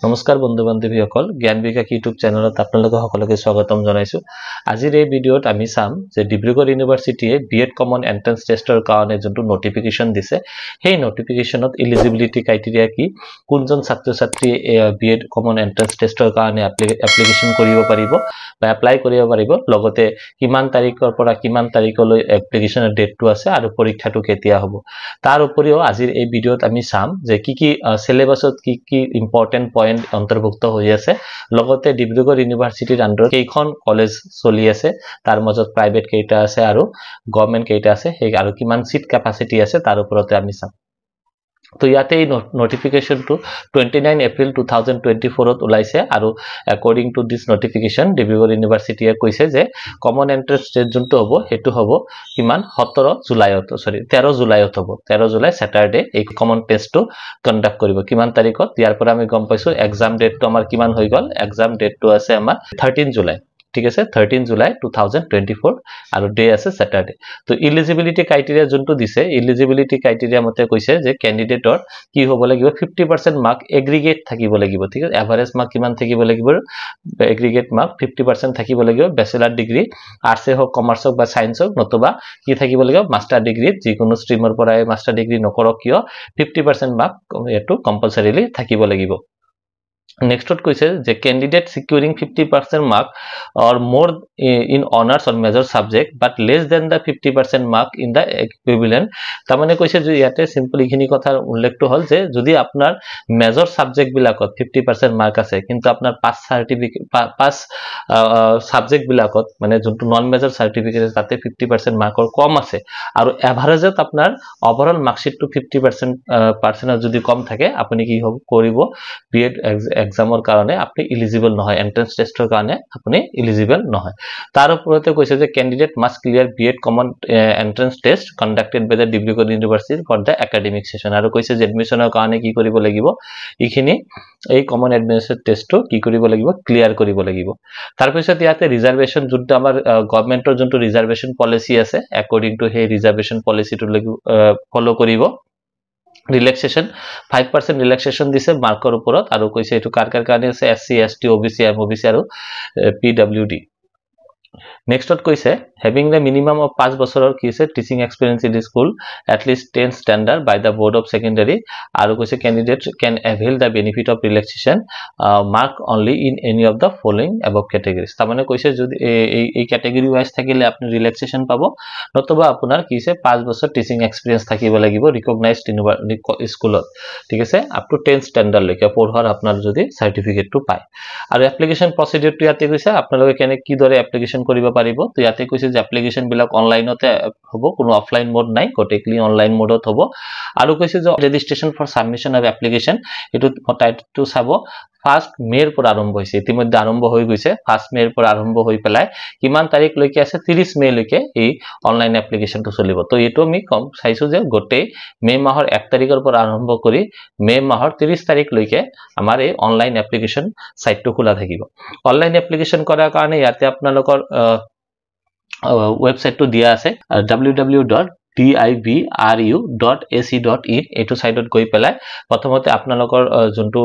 নমস্কাৰ বন্ধু বান্ধৱীসকল জ্ঞান বিকাশ ইউটিউব চেনেলত আপোনালোকক সকলোকে স্বাগতম জনাইছো আজিৰ এই ভিডিঅ'ত আমি চাম যে ডিব্ৰুগড় ইউনিভাৰ্চিটিয়ে বিএড কমন এন্ট্ৰেন্স টেষ্টৰ কাৰণে যোনটো নটিফিকেশন দিছে সেই নটিফিকেশনত এলিজিবিলিটি ক্ৰাইটেৰিয়া কি কোনজন ছাত্ৰ ছাত্ৰী বিএড কমন এন্ট্ৰেন্স টেষ্টৰ কাৰণে এপ্লিকেশন কৰিব পাৰিব বা এপ্লাই কৰিব পাৰিব লগতে কিমান তাৰিখৰ পৰা কিমান তাৰিখলৈ এপ্লিকেশনৰ ডেটটো আছে আৰু পৰীক্ষাটো কেতিয়া হ'ব তাৰ উপৰিও আজিৰ এই ভিডিঅ'ত আমি চাম যে কি সিলেবাসত কি ইম্পৰ্টেন্ট অন্তৰ্ভুক্ত হৈ আছে লগতে ডিব্ৰুগড় ইউনিভাৰ্চিটিৰ আন্ডাৰত কেইখন কলেজ চলি আছে তাৰ মাজত প্ৰাইভেট কেইটা আছে আৰু গভৰ্ণমেন্ট কেইটা আছে সেই আৰু কিমান সিট ক্যাপাসিটি আছে তাৰ ওপৰতে আমি চাম তো ইয়াতে এই নোটিফিকেশনটো 29 এপ্ৰিল 2024 ত ওলাইছে আৰু according to this notification Dibrugarh ইউনিভাৰ্চিটিয়ে কৈছে যে কমন এন্ট্ৰেন্স টেষ্ট যোনটো হ'ব হেতু হ'ব কিমান 13 জুলাইত হ'ব 13 জুলাই স্যাটাৰডে এই কমন টেষ্টটো কন্ডাক্ট কৰিব কিমান তাৰিখত ইয়াৰ পৰা আমি গম পাইছো এক্সাম ডেটটো আমাৰ কিমান হৈ গল এক্সাম ডেটটো আছে আমাৰ 13 জুলাই ঠিক আছে 13 জুলাই 2024 আৰু ডে আছে স্যাটাৰডে তো এলিজিবিলিটি ক্ৰাইটেৰিয়া যোনটো দিছে এলিজিবিলিটি ক্ৰাইটেৰিয়া মতে কৈছে যে ক্যান্ডিডেটৰ কি হ'ব লাগিব 50% মাৰ্ক এগ্ৰিগেট থাকিব লাগিব ঠিক আছে এভাৰেজ মাৰ্ক কিমান থাকিব লাগিব এগ্ৰিগেট মাৰ্ক 50% থাকিব লাগিব ব্যাচেলাৰ ডিগ্ৰী আৰ্টছ হওক কমাৰ্চ হওক বা সায়েন্স হওক নতুবা কি থাকিব লাগিব মাস্টাৰ ডিগ্ৰী যিকোনো ষ্ট্ৰীমৰ পৰা মাস্টাৰ ডিগ্ৰী নকৰক কিয় 50% মাৰ্ক এটো কম্পালসৰিলি থাকিব লাগিব Next what কৈছে যে candidate securing 50% mark or more in honors or major subject but less than the 50% mark in the equivalent তাৰ মানে কৈছে যে ইয়াতে সিম্পল ইখিনি কথা উল্লেখটো হল যে যদি আপোনাৰ মেজৰ সাবজেক্ট বিলাকত 50% মাৰ্ক আছে কিন্তু আপোনাৰ পাস সাৰ্টিফিকেট পাস সাবজেক্ট বিলাকত মানে যোনটো নন মেজৰ সাৰ্টিফিকেট তাতে 50% মাৰ্কৰ কম আছে আৰু এভাৰেজত আপোনাৰ ওভাৰঅল মাৰ্কশিটটো 50% যদি কম থাকে আপুনি কি কৰিব বিএড এক্সামৰ কাৰণে আপনি এলিজিবল নহয় এন্ট্ৰেন্স টেষ্টৰ কাৰণে আপনি এলিজিবল নহয় তাৰ ওপৰতে কৈছে যে candidate must clear BEd common entrance test conducted by the Dibrugarh university for the academic session আৰু কৈছে যে এডমিশনৰ কাৰণে কি কৰিব লাগিব ইখিনি এই কমন এডমিশন টেষ্টটো কি কৰিব লাগিব ক্লিয়াৰ কৰিব লাগিব তাৰ পিছত ইয়াতে ৰিজাৰ্ভেশন যোনটো আমাৰ গভৰ্ণমেন্টৰ যোনটো ৰিজাৰ্ভেশন পলিসি আছে according to সেই ৰিজাৰ্ভেশন পলিসিটো ফলো কৰিব relaxation 5% relaxation দিছে মাৰ্কৰ ওপৰত আৰু কৈছে এটো কাৰ কাৰণে আছে SC ST OBC MOBC আৰু PWD Next what কৈছে having the minimum of 5 বছৰৰ কি আছে teaching experience in the school at least 10 standard by the board of secondary আৰু কৈছে candidate can avail the benefit of relaxation mark only in any of the following above categories তাৰ মানে কৈছে যদি এই ক্যাটাগৰি ওয়াইজ থাকিলে আপনি ৰিল্যাক্সেশন পাব নতুবা আপোনাৰ কি আছে 5 বছৰ টিচিং এক্সপেৰিয়েন্স থাকিব লাগিব ৰিকগনাইজড স্কুলত ঠিক আছে আপ টু 10 স্ট্যান্ডাৰ্ড লৈকে পঢ়াৰ আপোনাৰ যদি সাৰ্টিফিকেটটো পায় আৰু এপ্লিকেশন প্ৰসিডিউৰটো ইয়াতে কৈছে আপোনালোকে কেনে কি দৰে এপ্লিকেশন কৰিব পাৰিব তো ইয়াতে কৈছে যে এপ্লিকেশন বিলাক অনলাইনতে হ'ব কোনো অফলাইন মোড নাই গোটেইলি অনলাইন মোডত হ'ব আৰু কৈছে যে registration for submission of application এটো টাইপটো চাব ফাৰ্স্ট মেৰ পৰা আৰম্ভ হৈছে ইতিমধ্যে আৰম্ভ হৈ গৈছে ফাৰ্স্ট মেৰ পৰা আৰম্ভ হৈ পেলাই কিমান তাৰিখ লৈকে আছে 30 মে লৈকে এই অনলাইন এপ্লিকেশনটো চলিব তো এটো আমি কম চাইছো যে গোটেই মে মাহৰ 1 তাৰিখৰ পৰা আৰম্ভ কৰি মে মাহৰ 30 তাৰিখ লৈকে আমাৰ এই অনলাইন এপ্লিকেশন সাইটটো খোলা থাকিব অনলাইন এপ্লিকেশন কৰাৰ কাৰণে ইয়াতে আপোনালোকৰ ওয়েবসাইটটো দিয়া আছে www.dibru.ac.in এটো সাইটত গৈ পেলাই প্ৰথমতে আপোনালোকৰ যোনটো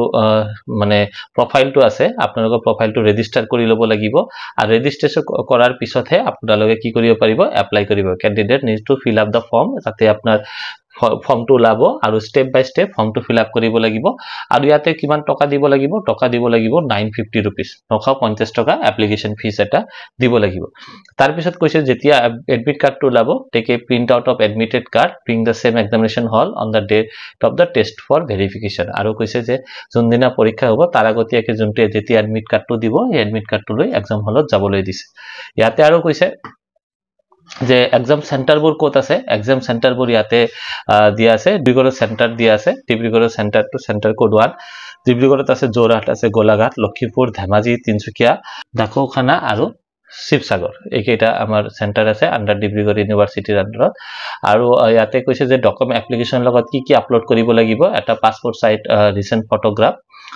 মানে প্ৰফাইলটো আছে আপোনালোকৰ প্ৰফাইলটো ৰেজিস্টাৰ কৰি ল'ব লাগিব আৰু ৰেজিষ্ট্ৰেচন কৰাৰ পিছতহে আপোনালোকে কি কৰিব পাৰিব এপ্লাই কৰিব candidate needs to fill up the form তাতে আপোনাৰ ফৰ্মটো লাব আৰু স্টেপ বাই স্টেপ ফৰ্মটো ফিল আপ কৰিব লাগিব আৰু ইয়াতে কিমান টকা দিব লাগিব 950 रुपीस 950 টকা এপ্লিকেশন ফিস এটা দিব লাগিব তাৰ পিছত কৈছে যেতিয়া এডমিট কাৰ্ডটো লাব take a print out of admitted card bring the same examination hall on the date of the test for verification আৰু কৈছে যে যোনদিনা পৰীক্ষা হ'ব তাৰ আগতীয়াকৈ যোনটো যেতিয়া এডমিট কাৰ্ডটো দিব এই এডমিট কাৰ্ডটো লৈ এক্সাম হলত যাবলৈ দিছে ইয়াতে আৰু কৈছে যে এক্সাম সেন্টাৰবোৰ ক'ত আছে এক্সাম সেন্টাৰবোৰ ইয়াতে দিয়া আছে ডিব্ৰুগড় সেন্টাৰ দিয়া আছে Dibrugarh centre to centre code 1 ডিব্ৰুগড়ত আছে যোৰহাট আছে গোলাঘাট লক্ষীপুৰ ধেমাজি তিনচুকীয়া ঢাকুখানা আৰু শিৱসাগৰ এইকেইটা আমাৰ সেন্টাৰ আছে আন্ডাৰ ডিব্ৰুগড় ইউনিভাৰ্চিটিৰ আন্ডাৰত আৰু ইয়াতে কৈছে যে ডকুমেন্ট এপ্লিকেশন লগত কি আপলোড কৰিব লাগিব এটা পাসপোৰ্ট সাইজ ৰিসেন্ট ফটোগ্ৰাফ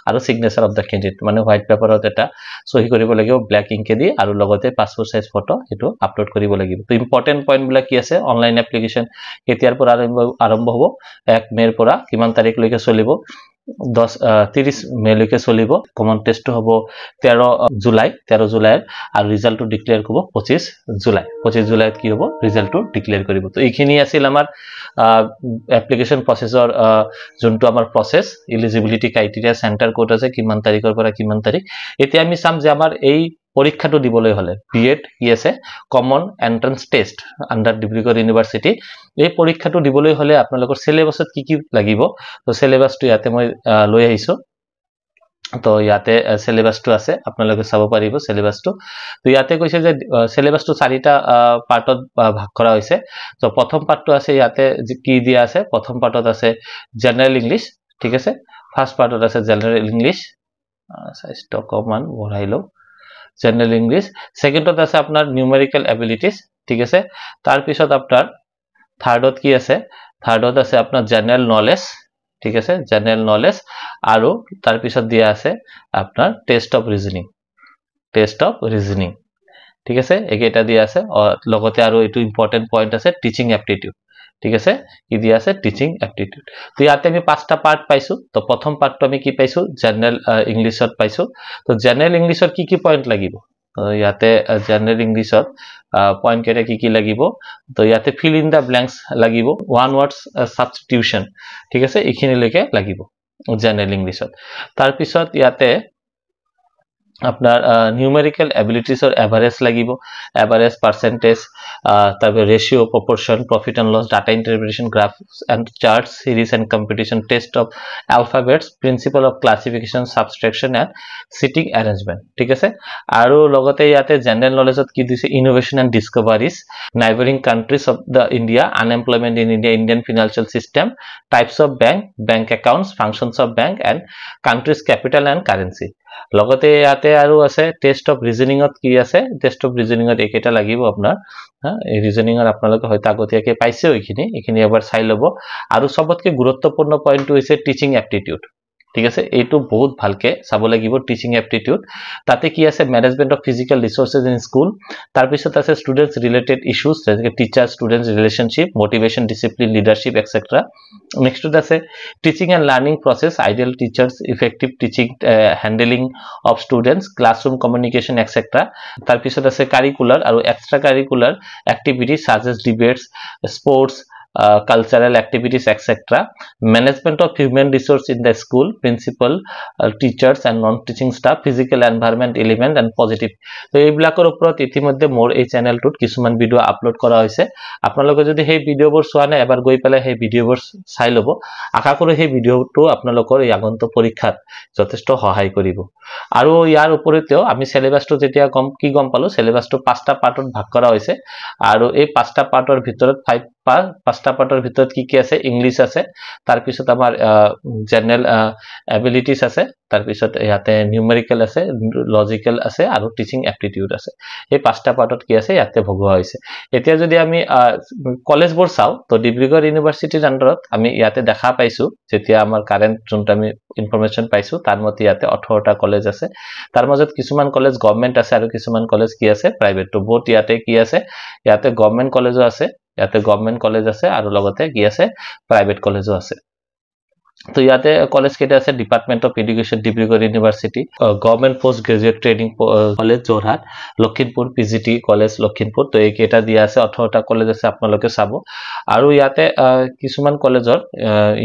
আৰু সিগনেচাৰ অফ দা ক্যান্ডিডেট মানে হোয়াইট পেপাৰত এটা সহি কৰিব লাগিব ব্ল্যাক ইংকে দি আৰু লগতে পাসপোৰ্ট সাইজ ফটো এটো আপলোড কৰিব লাগিব তো ইম্পৰ্টেন্ট পইণ্ট বিলাক কি আছে অনলাইন এপ্লিকেশন কেতিয়াৰ পৰা আৰম্ভ হ'ব 1 মেৰ পৰা কিমান তাৰিখ লৈকে চলিব 30 মেলৈকে চলিব কমন টেষ্টটো হ'ব 13 জুলাই আৰু ৰিজাল্টটো ডিক্লেয়াৰ কৰিব 25 জুলাইত কি হ'ব ৰিজাল্টটো ডিক্লেয়াৰ কৰিব তো এইখিনি আছিল আমাৰ এপ্লিকেশন প্ৰসেসৰ যোনটো আমাৰ process eligibility criteria centre code আছে কিমান তাৰিখৰ পৰা কিমান তাৰিখ এতিয়া আমি চাম যে আমাৰ এই পৰীক্ষাটো দিবলৈ হলে বিএড কি আছে common entrance test under Dibrugarh university এই পৰীক্ষাটো দিবলৈ হলে আপোনালোকৰ সিলেবাসত কি লাগিব তো সিলেবাসটো ইয়াতে মই লৈ আহিছো তো ইয়াতে সিলেবাসটো আছে আপোনালোকে চাব পাৰিব সিলেবাসটো তো ইয়াতে কৈছে যে সিলেবাসটো চাৰিটা পাৰ্টত ভাগ কৰা হৈছে তো প্ৰথম পাৰ্টটো আছে ইয়াতে কি দিয়া আছে প্ৰথম পাৰ্টত আছে জেনাৰেল ইংলিশ ঠিক আছে ফাৰ্স্ট পাৰ্টত আছে জেনাৰেল ইংলিশ সাইজটো কমান বঢ়াই লও জেনারেল ইংলিশ সেকেন্ডত আছে আপনার নিউমেরিক্যাল এবিলিটিজ ঠিক আছে তার পিছত আপনার থার্ডত কি আছে থার্ডত আছে আপনার জেনারেল নলেজ ঠিক আছে জেনারেল নলেজ আর তার পিছত দিয়া আছে আপনার টেস্ট অফ রিজনিং ঠিক আছে একেটা দিয়া আছে লগতে আর এটু ইম্পর্টেন্ট পয়েন্ট আছে টিচিং অ্যাপটিটিউড ঠিক আছে কি দিয়া আছে টিচিং অ্যাপটিটিউড তো ইয়াতে আমি পাঁচটা পার্ট পাইছো তো প্রথম পার্টটো আমি কি পাইছো জেনারেল ইংলিশত পাইছো তো জেনারেল ইংলিশত কি পয়েন্ট লাগিব ইয়াতে জেনারেল ইংলিশত পয়েন্ট কেটা কি লাগিব তো ইয়াতে ফিল ইন দা ব্ল্যাঙ্কস লাগিব ওয়ান ওয়ার্ডস সাবস্টিটিউশন ঠিক আছে এইখিনি লেকে লাগিব জেনারেল ইংলিশত তার পিছত ইয়াতে আপনার নিউমেরিক্যাল এবিলিটিজ और एवरेज লাগিব एवरेज परसेंटेज তারপর ratio proportion profit and loss data interpretation graphs and charts series and competition test of alphabets principle of classification subtraction and sitting arrangement ঠিক আছে আর লগতে ইয়াতে জেনারেল নলেজত কি দিছে innovation and discoveries neighbouring countries of the India unemployment in India Indian financial system types of bank accounts functions of bank and countries capital and currency লগতে ইয়াতে আৰু আছে টেস্ট অফ ৰিজনিংত কি আছে টেস্ট অফ ৰিজনিংত একেটা লাগিব আপোনাৰ এই ৰিজনিংত আপোনালোকে হয়তো আগতীয়াকে পাইছে এইখিনি এবাৰ চাই লব আৰু সবতকে গুৰুত্বপূৰ্ণ পইণ্টটো হৈছে টিচিং এপ্টিটিউড ঠিক আছে এইটো বহুত ভালকে চাব লাগিব টিচিং এপ্টিটিউড তাতে কি আছে management of physical resources in school তার পিছত আছে স্টুডেন্টস রিলেটেড ইস্যুস যেনে teacher students relationship motivation discipline leadership etcetera next আছে teaching and learning process ideal teachers effective teaching handling of students classroom communication etcetera তার পিছত আছে curricular আর extra curricular activities such as debates sports cultural activities etc management of human resource in the school principal teachers and non teaching staff physical environment element and positive তো এইবিলাকৰ ওপৰত ইতিমধ্যে মোৰ এই চ্যানেলটোত কিছুমান ভিডিও আপলোড কৰা হৈছে আপোনালোকে যদি সেই ভিডিওবোৰ চোৱা নাই এবাৰ গৈ পেলাই সেই ভিডিওবোৰ চাই লব আশা কৰো সেই ভিডিওটো আপোনালোকৰ এই আগন্তুক পৰীক্ষাত যথেষ্ট সহায় কৰিব আৰু ইয়াৰ ওপৰতেও আমি সিলেবাসটো যেতিয়া গম পালো সিলেবাসটো পাঁচটা পাৰ্টত ভাগ কৰা হৈছে আৰু এই পাঁচটা পাৰ্টৰ ভিতৰত পাঁচটা পাৰ্টৰ ভিতৰত কি আছে ইংলিশ আছে তাৰ পিছত আমাৰ জেনাৰেল এবিলিটিজ আছে তাৰ পিছত ইয়াতে নিউমেৰিক্যাল আছে লজিক্যাল আছে আৰু টিচিং এপ্টিটিউড আছে এই পাঁচটা পাৰ্টত কি আছে ইয়াতে ভগোৱা হৈছে এতিয়া যদি আমি কলেজবোৰ চাও তো ডিব্ৰুগড় ইউনিভাৰ্সিটিৰ আন্ডাৰত আমি ইয়াতে দেখা পাইছো যেতিয়া আমাৰ কাৰেন্ট যোনটা আমি ইনফৰমেশন পাইছো তাৰ মতে ইয়াতে 18টা কলেজ আছে তাৰ মাজত কিছুমান কলেজ গভৰ্নমেন্ট আছে আৰু কিছুমান কলেজ কি আছে প্ৰাইভেট তো বহুত ইয়াতে কি আছে ইয়াতে গভৰ্নমেন্ট কলেজো আছে ইয়াতে গভৰ্নমেন্ট কলেজ আছে আৰু লগতে কি আছে প্ৰাইভেট কলেজো আছে তো ইয়াতে কলেজ কেটা আছে department of education Dibrugarh university government post graduate training college Jorhat Lakhimpur PGT college Lakhimpur তো এই কেটা দিয়া আছে 18টা কলেজ আছে আপোনালোকে চাব আৰু ইয়াতে কিছুমান কলেজৰ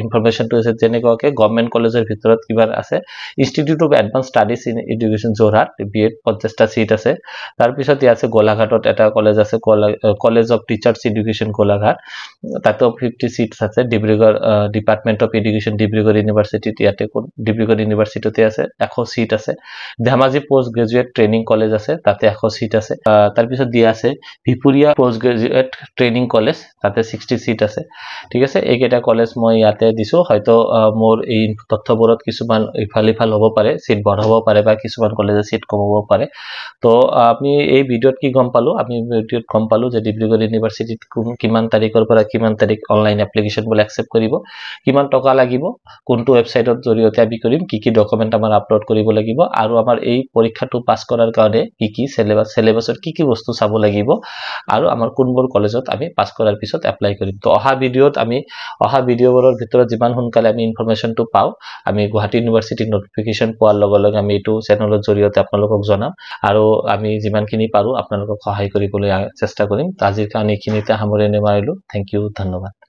ইনফৰমেশনটো আছে যেনেকৈ গভৰ্নমেন্ট কলেজৰ ভিতৰত কিবা আছে institute of advance studies in education Jorhat BEd 50টা সিট আছে তাৰ পিছত ইয়া আছে গোলাঘাটত এটা কলেজ আছে college of teachers education Golaghat তাতে 50 সিট আছে Dibrugarh department of education Dibrugarh ইউনিভাৰ্সিটিত ইয়াতে ডিব্ৰুগড় ইউনিভাৰ্সিটিতে আছে 100 সিট আছে Dhemaji post graduate training college আছে তাতে 100 সিট আছে তাৰ পিছত দিয়া আছে Bihpuria post graduate training college তাতে 60 সিট আছে ঠিক আছে এইকেটা কলেজ মই ইয়াতে দিছো হয়তো মোৰ এই তথ্যবোৰত কিছুমান ইফাল হ'ব পাৰে সিট বঢ়াব পাৰে বা কিছুমান কলেজে সিট কমাব পাৰে তো আমি এই ভিডিওত কি গম পালো আমি ভিডিওত গম পালো যে ডিব্ৰুগড় ইউনিভাৰ্সিটিত কিমান তাৰিখৰ পৰা কিমান তাৰিখ অনলাইন এপ্লিকেশন বল একসেপ্ট কৰিব কিমান টকা লাগিব কোনটো ওয়েবসাইটৰ জৰিয়তে আমি কৰিম কি ডকুমেন্ট আমাৰ আপলোড কৰিব লাগিব আৰু আমাৰ এই পৰীক্ষাটো পাস কৰাৰ কাৰণে কি সিলেবাসৰ কি বস্তু চাব লাগিব আৰু আমাৰ কোনবোৰ কলেজত আমি পাস কৰাৰ পিছত এপ্লাই কৰিম তো অহা ভিডিঅ'বোৰৰ ভিতৰত যিমান সোনকালে আমি ইনফৰমেশনটো পাও আমি গুৱাহাটী ইউনিভাৰ্চিটি নটিফিকেশন পোৱাৰ লগে লগে আমি এইটো চেনেলৰ জৰিয়তে আপোনালোকক জনাম আৰু আমি যিমানখিনি পাৰো আপোনালোকক সহায় কৰিবলৈ চেষ্টা কৰিম আজিৰ কাৰণে এইখিনিতে সামৰণি মাৰিলো থ্যাংক ইউ ধন্যবাদ